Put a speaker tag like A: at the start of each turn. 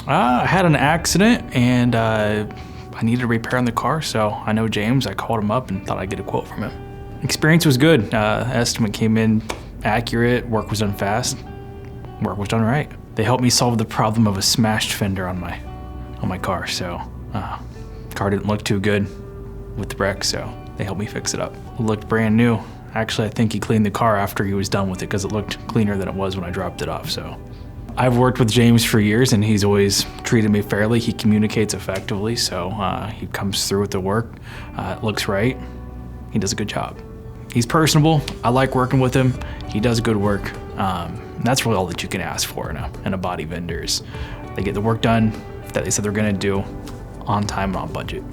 A: I had an accident and I needed a repair on the car, so I know James. I called him up and thought I'd get a quote from him. Experience was good. Estimate came in accurate. Work was done fast. Work was done right. They helped me solve the problem of a smashed fender on my car. So car didn't look too good with the wreck, so they helped me fix it up. It looked brand new. Actually, I think he cleaned the car after he was done with it because it looked cleaner than it was when I dropped it off. So I've worked with James for years and he's always treated me fairly. He communicates effectively, so he comes through with the work. It looks right. He does a good job. He's personable. I like working with him. He does good work. That's really all that you can ask for in a body vendor. They get the work done that they said they're gonna do on time and on budget.